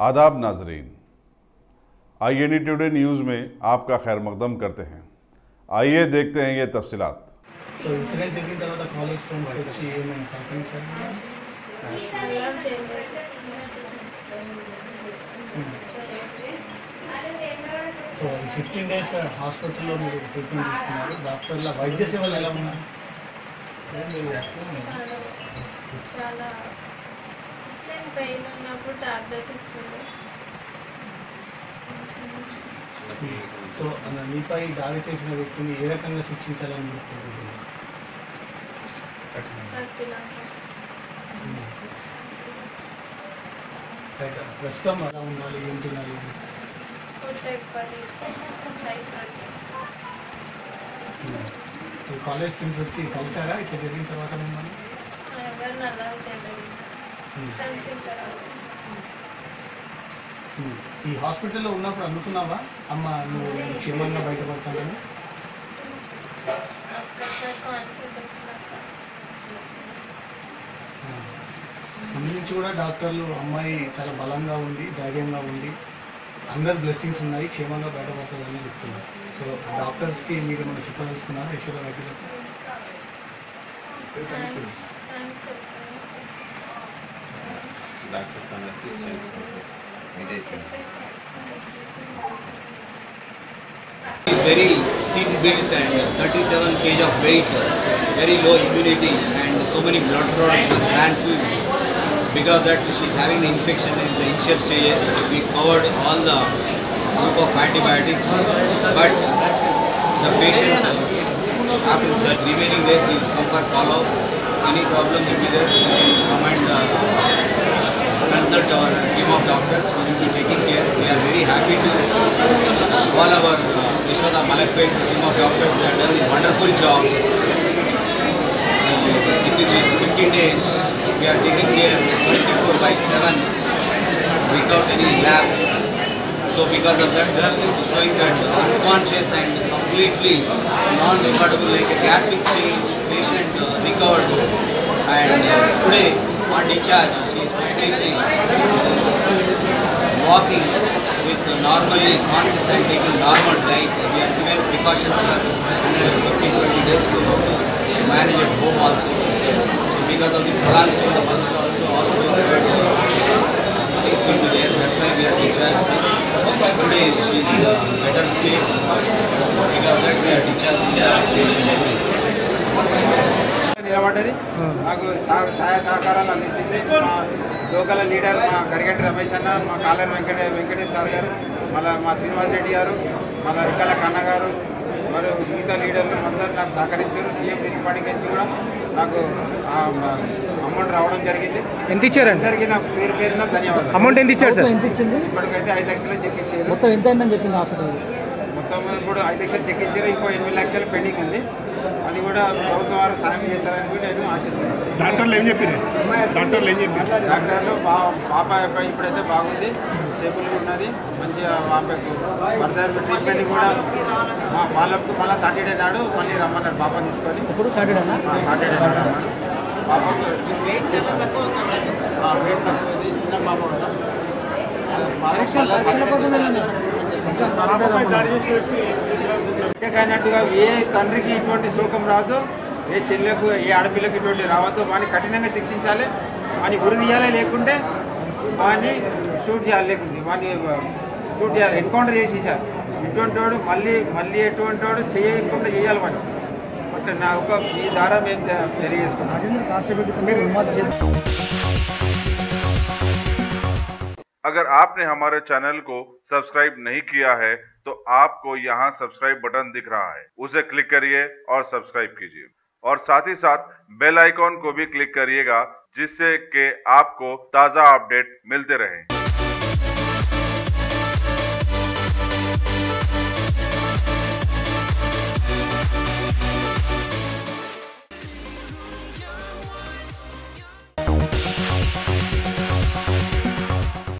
आदाब नाजरीन, INE today news में आपका खैर मकदम करते हैं। आइए देखते हैं ये तफसीलात। సో ఇన్సిడెంట్ జరిగిన తర్వాత కాలేజ్ ఫ్రెండ్స్ వచ్చి ఏమైనా పంపించారు సో 15 days హాస్పిటల్లో మీరు ట్రీట్మెంట్ తీసుకున్నారు. డాక్టర్ల వైద్య సేవలు ఎలా ఉన్నాయి? చాలా పెయిన్ ఉన్నప్పుడు టాబ్లెట్స్ ఇస్తుంది. సో మీపై దాడి చేసిన వ్యక్తిని ఏ రకంగా శిక్షించాలని అనుకుంటున్నారు? ప్రస్తుతం ఎలా ఉండాలి, ఏం తినాలి? ఫుడ్ ఎక్కువ తీసుకోవాలి. కాలేజ్ ఫ్రెండ్స్ వచ్చి కలిసారా ఇట్లా జరిగిన తర్వాత మిమ్మల్ని? ఎవరిని అలా చేయలేదు. ఫ్రెండ్స్ ఇంకా ఈ హాస్పిటల్లో ఉన్నప్పుడు అనుకున్నావా అమ్మ నువ్వు క్షేమంగా బయటపడతానని? ఒక్కసారి కాన్షియస్ వచ్చినాక ముందు నుంచి కూడా డాక్టర్లు అమ్మాయి చాలా బలంగా ఉంది, ధైర్యంగా ఉంది, అందరు బ్లెస్సింగ్స్ ఉన్నాయి, క్షేమంగా బయటపడుతుందని చెప్తున్నారు. సో డాక్టర్స్కి మీరు మనం చెప్పదలుచుకున్నారు యశోద వైద్యులకు? Thanks Is very thin built and 37 kg of weight, very low immunity and so many blood products was transfused. Because that she is having the infection in the initial stages, we covered all the group of antibiotics, but the patient after the remaining days we come for follow. Any problem will be there, we come and consult our team of doctors who will be taking care. We are very happy to all our Yashoda Malakpet team of doctors. They have done a wonderful job. It is 15 days. We are taking care 24/7 without any labs. So because of that, showing that unconscious and completely non-recordable, like a gasping stage, patient recovered. And today on discharge, she is completely walking with normally conscious and taking normal diet. We are given precautions for 15-20 days to manage at home also. So because of the prolonged stay in the hospital things will be there. That's why we are discharged. Today she is in a better state. Because of that we are discharged today. నిలబడ్డది. నాకు సహాయ సహకారాలు అందించింది మా local leader, మా కరిగంటి రమేష్ అన్న, మా caller Venkatesh sir గారు, మళ్ళీ మా శ్రీనివాస్ రెడ్డి గారు, మళ్ళీ వికల కన్న గారు, మరియు మిగతా లీడర్లు అందరూ నాకు సహకరించారు. సీఎం రిలీఫ్ ఫండ్ నుంచి కూడా నాకు అమౌంట్ రావడం జరిగింది. ఎంత ఇచ్చారు? అందరికీ నా పేరున ధన్యవాదాలు. అమౌంట్ ఎంత ఇచ్చారు సార్? ఎంత ఇచ్చింది? ఇప్పటికైతే 5 లక్షలు చెక్ ఇచ్చారు. మొత్తం ఎంత అయిందని చెప్పింది హాస్పిటల్? మొత్తం ఇప్పుడు 5 లక్షలు చెక్ ఇచ్చారు. ఇంకో 8 లక్షలు పెండింగ్ ఉంది. అది కూడా ప్రభుత్వం వారు సాయం చేస్తారని కూడా నేను ఆశిస్తున్నాను. డాక్టర్లు పాప ఇప్పుడైతే బాగుంది, స్టేబుల్గా ఉన్నది, మంచిగా పాపకు ఫర్దర్ ట్రీట్మెంట్ కూడా వాళ్ళకు మళ్ళీ సాటర్డే నాడు మళ్ళీ రమ్మన్నాడు పాప తీసుకొని. ఇప్పుడు సాటర్డే నాడు రమ్మన్నాడు. పాపకు వెయిట్ తక్కువ చిన్న పాప కదా. అన్నట్టుగా ఏ తండ్రికి ఇటువంటి శోకం రాదు, ఏ చెల్లెకు ఏ ఆడపిల్లకు ఇటువంటి రావద్దు. వాడిని కఠినంగా శిక్షించాలి, వాడిని గురి తీయాలి, లేకుంటే వాడిని షూట్ చేయాలి, లేకుంటే వాడిని షూట్ చేయాలి, ఎన్కౌంటర్ చేసేసారు. ఇటువంటి వాడు మళ్ళీ ఎటువంటి వాడు చేయకుండా చేయాలి వాడిని. అంటే నా ఒక ఈ ద్వారా మేము తెలియజేసుకున్నాం. अगर आपने हमारे चैनल को सब्सक्राइब नहीं किया है तो आपको यहाँ सब्सक्राइब बटन दिख रहा है, उसे क्लिक करिए और सब्सक्राइब कीजिए और साथ ही साथ बेल आइकॉन को भी क्लिक करिएगा, जिससे कि आपको ताज़ा अपडेट मिलते रहें।